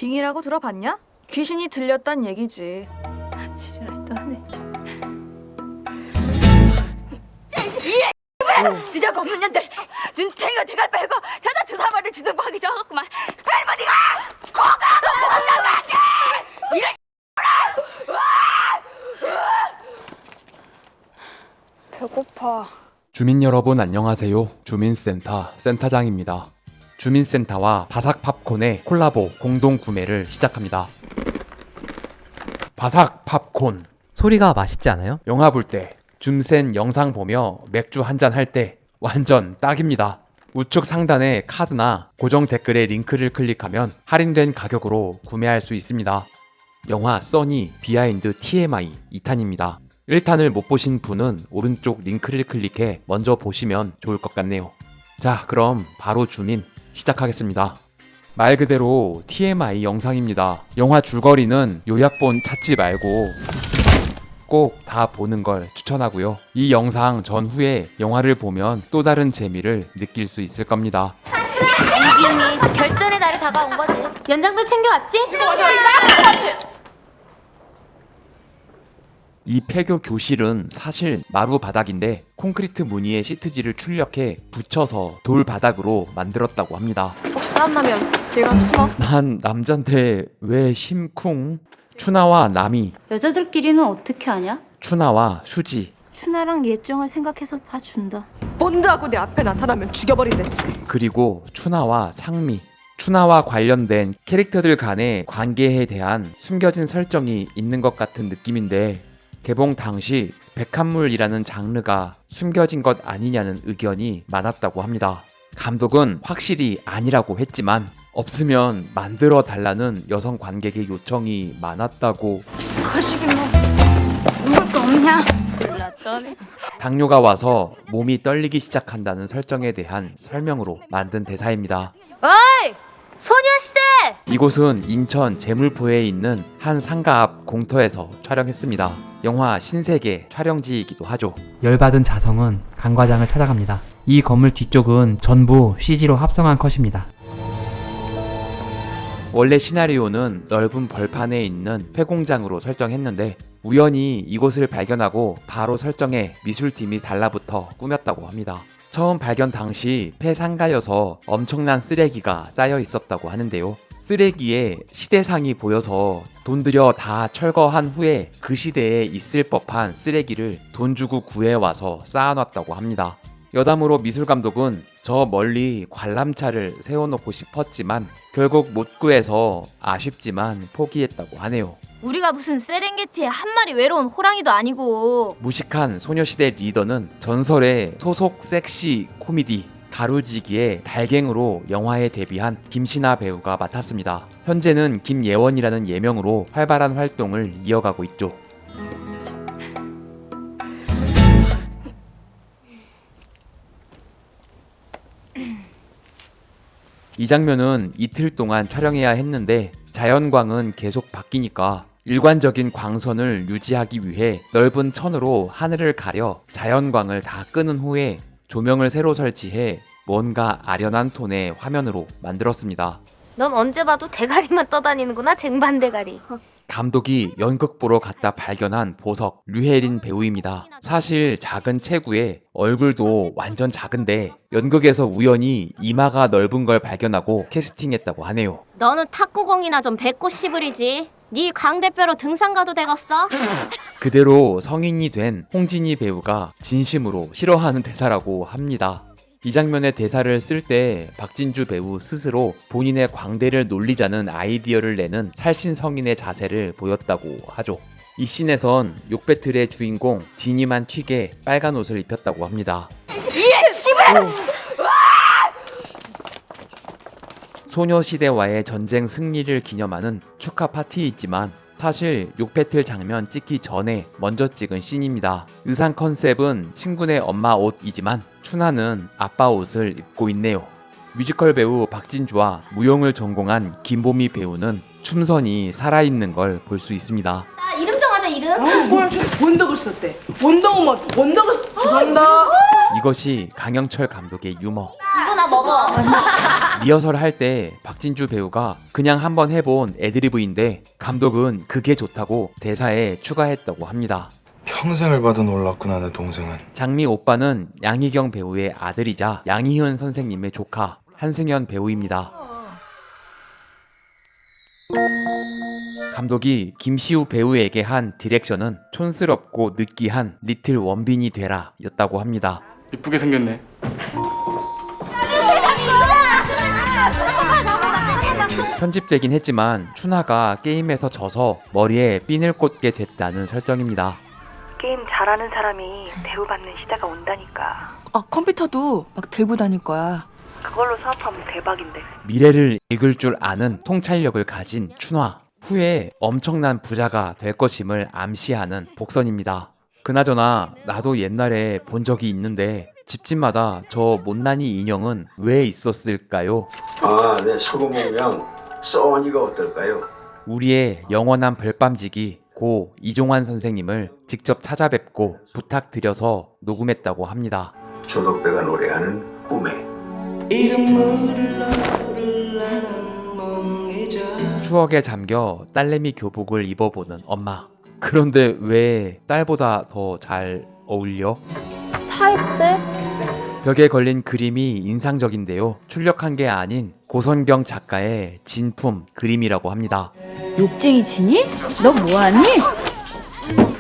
빙이라고 들어봤냐? 귀신이 들렸단 얘기지. 지랄 떠네. 늦어가 없는 년들 눈탱이가 대갈 빨고 자다 주사발을 주둥박이 져갖구만. 할머니가 코가 못나가게 이런 배고파. 주민 여러분 안녕하세요. 주민센터 센터장입니다. 주민센터와 바삭 팝콘의 콜라보 공동 구매를 시작합니다. 바삭 팝콘. 소리가 맛있지 않아요? 영화 볼 때, 줌센 영상 보며 맥주 한잔 할 때 완전 딱입니다. 우측 상단의 카드나 고정 댓글의 링크를 클릭하면 할인된 가격으로 구매할 수 있습니다. 영화 써니 비하인드 TMI 2탄입니다. 1탄을 못 보신 분은 오른쪽 링크를 클릭해 먼저 보시면 좋을 것 같네요. 자, 그럼 바로 주민 시작하겠습니다. 말 그대로 TMI 영상입니다. 영화 줄거리는 요약본 찾지 말고 꼭 다 보는 걸 추천하고요. 이 영상 전후에 영화를 보면 또 다른 재미를 느낄 수 있을 겁니다. 이빙이 결전의 날이 다가온 거지. 연장들 챙겨왔지? 이 폐교 교실은 사실 마루 바닥인데 콘크리트 무늬의 시트지를 출력해 붙여서 돌 바닥으로 만들었다고 합니다. 혹시 싸움 나면 얘가 숨어? 난 남잔데 왜 심쿵? 추나와 나미, 여자들끼리는 어떻게 하냐? 추나와 수지, 추나랑 예정을 생각해서 봐준다. 본드하고 내 앞에 나타나면 죽여버린댔지. 그리고 추나와 상미. 추나와 관련된 캐릭터들 간의 관계에 대한 숨겨진 설정이 있는 것 같은 느낌인데 개봉 당시 백합물이라는 장르가 숨겨진 것 아니냐는 의견이 많았다고 합니다. 감독은 확실히 아니라고 했지만 없으면 만들어 달라는 여성 관객의 요청이 많았다고. 거시기 뭐 먹을 거 없냐? 당뇨가 와서 몸이 떨리기 시작한다는 설정에 대한 설명으로 만든 대사입니다. 어이! 소녀시대! 이곳은 인천 제물포에 있는 한 상가 앞 공터에서 촬영했습니다. 영화 신세계 촬영지이기도 하죠. 열받은 자성은 강 과장을 찾아갑니다. 이 건물 뒤쪽은 전부 CG로 합성한 컷입니다. 원래 시나리오는 넓은 벌판에 있는 폐공장으로 설정했는데 우연히 이곳을 발견하고 바로 설정에 미술팀이 달라붙어 꾸몄다고 합니다. 처음 발견 당시 폐상가여서 엄청난 쓰레기가 쌓여 있었다고 하는데요. 쓰레기에 시대상이 보여서 돈 들여 다 철거한 후에 그 시대에 있을 법한 쓰레기를 돈 주고 구해와서 쌓아놨다고 합니다. 여담으로 미술감독은 저 멀리 관람차를 세워놓고 싶었지만 결국 못 구해서 아쉽지만 포기했다고 하네요. 우리가 무슨 세렝게티의 한 마리 외로운 호랑이도 아니고. 무식한 소녀시대 리더는 전설의 소속 섹시 코미디 다루지기의 달갱으로 영화에 데뷔한 김신아 배우가 맡았습니다. 현재는 김예원이라는 예명으로 활발한 활동을 이어가고 있죠. 이 장면은 이틀 동안 촬영해야 했는데 자연광은 계속 바뀌니까 일관적인 광선을 유지하기 위해 넓은 천으로 하늘을 가려 자연광을 다 끄는 후에 조명을 새로 설치해 뭔가 아련한 톤의 화면으로 만들었습니다. 넌 언제 봐도 대가리만 떠다니는구나, 쟁반 대가리. 감독이 연극 보러 갔다 발견한 보석 류혜린 배우입니다. 사실 작은 체구에 얼굴도 완전 작은데 연극에서 우연히 이마가 넓은 걸 발견하고 캐스팅했다고 하네요. 너는 탁구공이나 좀 뱉고 씹으리지. 네 광대뼈로 등산 가도 되겠어? 그대로 성인이 된 홍진희 배우가 진심으로 싫어하는 대사라고 합니다. 이 장면의 대사를 쓸 때 박진주 배우 스스로 본인의 광대를 놀리자는 아이디어를 내는 살신성인의 자세를 보였다고 하죠. 이 씬에선 욕배틀의 주인공 진이만 튀게 빨간 옷을 입혔다고 합니다. 소녀시대와의 전쟁 승리를 기념하는 축하 파티이지만 사실 욕배틀 장면 찍기 전에 먼저 찍은 씬입니다. 의상 컨셉은 친구네 엄마 옷이지만 추나는 아빠 옷을 입고 있네요. 뮤지컬 배우 박진주와 무용을 전공한 김보미 배우는 춤선이 살아있는 걸 볼 수 있습니다. 나 이름 정하자, 이름. 뭐야, 저 원덕을 썼대. 원덕은 뭐? 원덕을 죄송합니다. 이것이 강영철 감독의 유머. 이거 나 먹어. 리허설 할 때 박진주 배우가 그냥 한번 해본 애드리브인데 감독은 그게 좋다고 대사에 추가했다고 합니다. 평생을 봐도 놀랐구나 내 동생은. 장미 오빠는 양희경 배우의 아들이자 양희은 선생님의 조카 한승연 배우입니다. 감독이 김시우 배우에게 한 디렉션은 촌스럽고 느끼한 리틀 원빈이 되라 였다고 합니다. 이쁘게 생겼네. 편집되긴 했지만 춘하가 게임에서 져서 머리에 핀을 꽂게 됐다는 설정입니다. 게임 잘하는 사람이 대우받는 시대가 온다니까. 컴퓨터도 막 들고 다닐 거야. 그걸로 사업하면 대박인데. 미래를 읽을 줄 아는 통찰력을 가진 춘화. 후에 엄청난 부자가 될 것임을 암시하는 복선입니다. 그나저나 나도 옛날에 본 적이 있는데 집집마다 저 못난이 인형은 왜 있었을까요? 내 소금공명 써니가 어떨까요? 우리의 영원한 별밤지기 고 이종환 선생님을 직접 찾아뵙고 부탁드려서 녹음했다고 합니다. 조덕배가 노래하는 꿈에 추억에 잠겨 딸내미 교복을 입어보는 엄마. 그런데 왜 딸보다 더 잘 어울려? 사입제? 벽에 걸린 그림이 인상적인데요. 출력한 게 아닌 고선경 작가의 진품 그림이라고 합니다. 욕쟁이 지니? 너 뭐하니?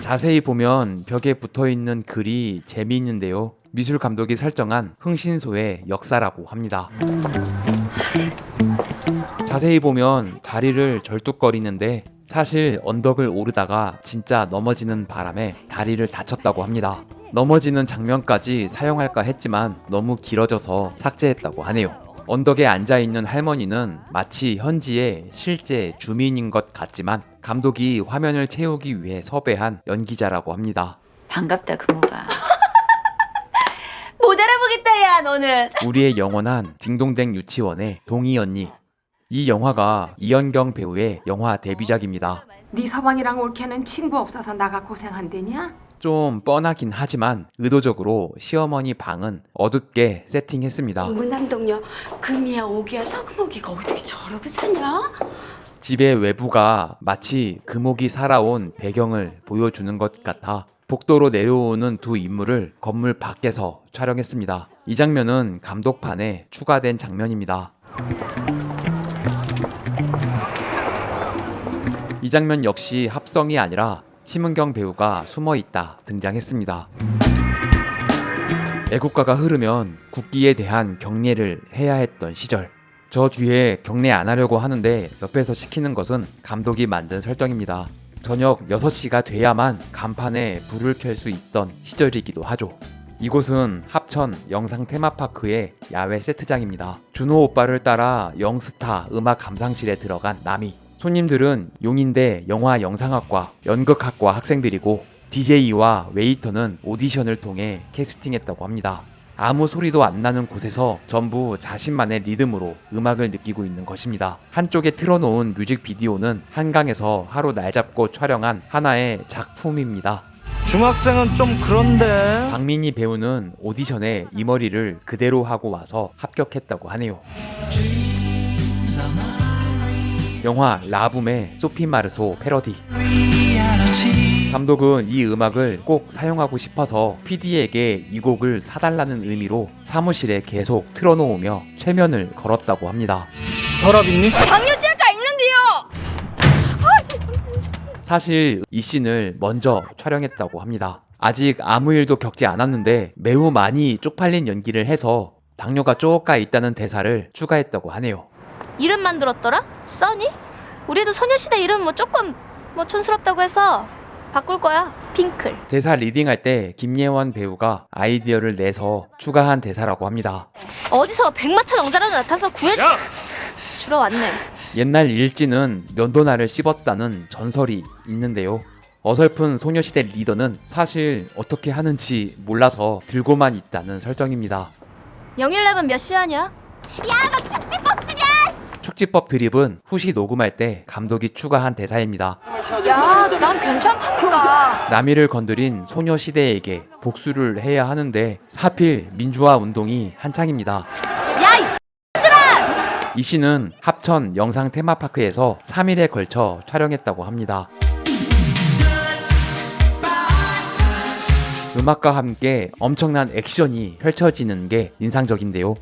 자세히 보면 벽에 붙어있는 글이 재미있는데요. 미술 감독이 설정한 흥신소의 역사라고 합니다. 자세히 보면 다리를 절뚝거리는데 사실 언덕을 오르다가 진짜 넘어지는 바람에 다리를 다쳤다고 합니다. 넘어지는 장면까지 사용할까 했지만 너무 길어져서 삭제했다고 하네요. 언덕에 앉아있는 할머니는 마치 현지의 실제 주민인 것 같지만 감독이 화면을 채우기 위해 섭외한 연기자라고 합니다. 반갑다 금호가. 못 알아보겠다 야 너는. 우리의 영원한 딩동댕 유치원의 동희 언니. 이 영화가 이현경 배우의 영화 데뷔작입니다. 네 서방이랑 올케는 친구 없어서 나가 고생한대냐? 좀 뻔하긴 하지만 의도적으로 시어머니 방은 어둡게 세팅했습니다. 문남동녀 금이야 오기야 서금오기가 어떻게 저러고 사냐? 집의 외부가 마치 금옥이 살아온 배경을 보여주는 것 같아 복도로 내려오는 두 인물을 건물 밖에서 촬영했습니다. 이 장면은 감독판에 추가된 장면입니다. 이 장면 역시 합성이 아니라 심은경 배우가 숨어있다 등장했습니다. 애국가가 흐르면 국기에 대한 경례를 해야 했던 시절. 저 뒤에 경례 안 하려고 하는데 옆에서 시키는 것은 감독이 만든 설정입니다. 저녁 6시가 돼야만 간판에 불을 켤 수 있던 시절이기도 하죠. 이곳은 합천 영상 테마파크의 야외 세트장입니다. 준호 오빠를 따라 영스타 음악 감상실에 들어간 나미. 손님들은 용인대 영화 영상학과 연극학과 학생들이고 DJ와 웨이터는 오디션을 통해 캐스팅했다고 합니다. 아무 소리도 안 나는 곳에서 전부 자신만의 리듬으로 음악을 느끼고 있는 것입니다. 한쪽에 틀어놓은 뮤직비디오는 한강에서 하루 날 잡고 촬영한 하나의 작품입니다. 중학생은 좀 그런데. 박민희 배우는 오디션에 이 머리를 그대로 하고 와서 합격했다고 하네요. 영화 라붐의 소피 마르소 패러디. 감독은 이 음악을 꼭 사용하고 싶어서 PD에게 이 곡을 사달라는 의미로 사무실에 계속 틀어놓으며 최면을 걸었다고 합니다. 혈압 있니? 당뇨제가 있는데요. 사실 이 씬을 먼저 촬영했다고 합니다. 아직 아무 일도 겪지 않았는데 매우 많이 쪽팔린 연기를 해서 당뇨가 쪼까 있다는 대사를 추가했다고 하네요. 이름만 들었더라? 써니? 우리도 소녀시대 이름 조금 촌스럽다고 해서 바꿀 거야. 핑클. 대사 리딩할 때 김예원 배우가 아이디어를 내서 추가한 대사라고 합니다. 어디서 백마탄 엉자라도 나타나서 구해줘. 주러 왔네. 옛날 일진은 면도날을 씹었다는 전설이 있는데요. 어설픈 소녀시대 리더는 사실 어떻게 하는지 몰라서 들고만 있다는 설정입니다. 011 몇 시하냐? 야 너 축지법수냐? 축지법 드립은 후시 녹음할 때 감독이 추가한 대사입니다. 야, 난 괜찮다니까. 남이를 건드린 소녀시대에게 복수를 해야 하는데 하필 민주화 운동이 한창입니다. 이 씬은 합천 영상 테마파크에서 3일에 걸쳐 촬영했다고 합니다. 음악과 함께 엄청난 액션이 펼쳐지는 게 인상적인데요.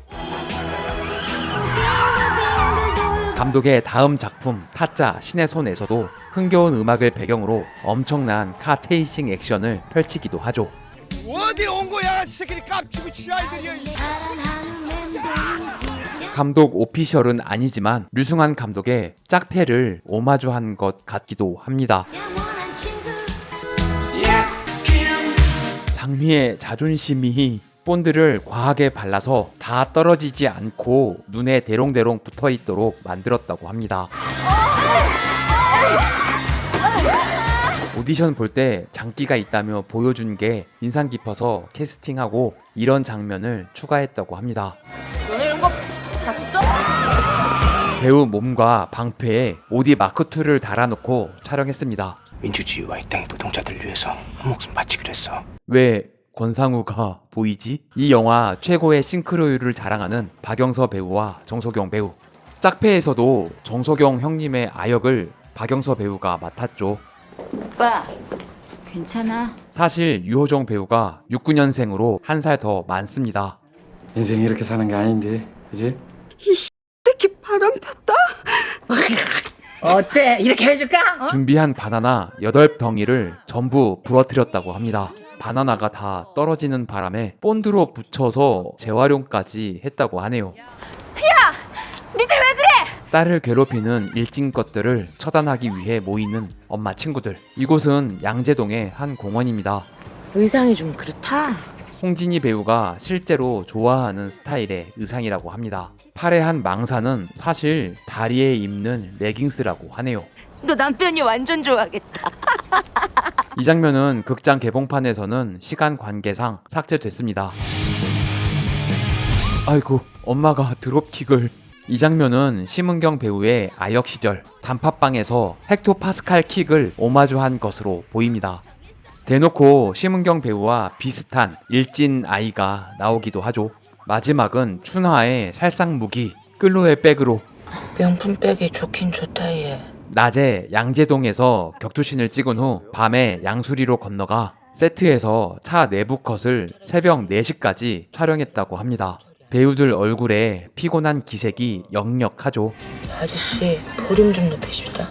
감독의 다음 작품 타짜 신의 손에서도 흥겨운 음악을 배경으로 엄청난 카 체이싱 액션을 펼치기도 하죠. 어디 온 거야? 이 새끼들 깝치고 지랄들이야. 감독 오피셜은 아니지만 류승환 감독의 짝패를 오마주한 것 같기도 합니다. 장미의 자존심이 본드를 과하게 발라서 다 떨어지지 않고 눈에 대롱대롱 붙어있도록 만들었다고 합니다. 오디션 볼 때 장기가 있다며 보여준 게 인상 깊어서 캐스팅하고 이런 장면을 추가했다고 합니다. 너네 이런 거 봤어? 배우 몸과 방패에 오디 마크2를 달아놓고 촬영했습니다. 민주주의와 이 땅의 노동자들을 위해서 한 목숨 바치기로 했어. 왜 권상우가 보이지? 이 영화 최고의 싱크로율을 자랑하는 박영서 배우와 정석영 배우. 짝패에서도 정석영 형님의 아역을 박영서 배우가 맡았죠. 오빠, 괜찮아? 사실 유호정 배우가 69년생으로 한 살 더 많습니다. 인생이 이렇게 사는 게 아닌데, 그지? 특히 바람 폈다. 어때? 이렇게 해줄까? 준비한 바나나 8덩이를 전부 부러뜨렸다고 합니다. 바나나가 다 떨어지는 바람에 본드로 붙여서 재활용까지 했다고 하네요. 니들 왜 그래? 딸을 괴롭히는 일진 것들을 처단하기 위해 모이는 엄마 친구들. 이곳은 양재동의 한 공원입니다. 의상이 좀 그렇다. 홍진희 배우가 실제로 좋아하는 스타일의 의상이라고 합니다. 팔에 한 망사는 사실 다리에 입는 레깅스라고 하네요. 너 남편이 완전 좋아하겠다. 이 장면은 극장 개봉판에서는 시간 관계상 삭제됐습니다. 아이고, 엄마가 드롭킥을. 이 장면은 심은경 배우의 아역 시절 단팥빵에서 헥토파스칼 킥을 오마주한 것으로 보입니다. 대놓고 심은경 배우와 비슷한 일진 아이가 나오기도 하죠. 마지막은 춘하의 살상무기 끌로의 백으로. 명품 백이 좋긴 좋다 얘. 낮에 양재동에서 격투신을 찍은 후 밤에 양수리로 건너가 세트에서 차 내부 컷을 새벽 4시까지 촬영했다고 합니다. 배우들 얼굴에 피곤한 기색이 역력하죠. 아저씨 볼륨 좀 높이십시다.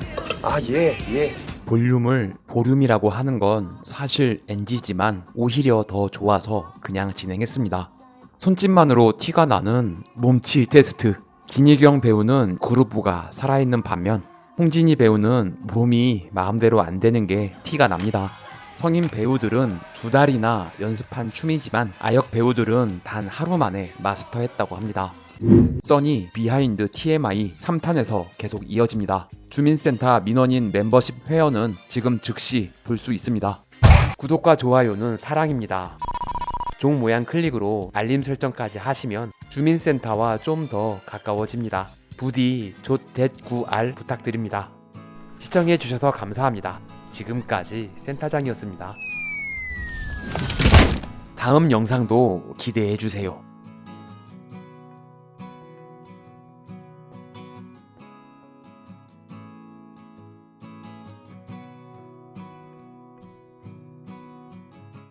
예. 볼륨을 볼륨이라고 하는 건 사실 NG지만 오히려 더 좋아서 그냥 진행했습니다. 손짓만으로 티가 나는 몸치 테스트. 진희경 배우는 그루브가 살아있는 반면 홍진희 배우는 몸이 마음대로 안 되는 게 티가 납니다. 성인 배우들은 2달이나 연습한 춤이지만 아역 배우들은 단 하루 만에 마스터했다고 합니다. 써니 비하인드 TMI 3탄에서 계속 이어집니다. 주민센터 민원인 멤버십 회원은 지금 즉시 볼 수 있습니다. 구독과 좋아요는 사랑입니다. 종 모양 클릭으로 알림 설정까지 하시면 주민센터와 좀 더 가까워집니다. 부디 조.9r 부탁드립니다. 시청해주셔서 감사합니다. 지금까지 센터장이었습니다. 다음 영상도 기대해주세요.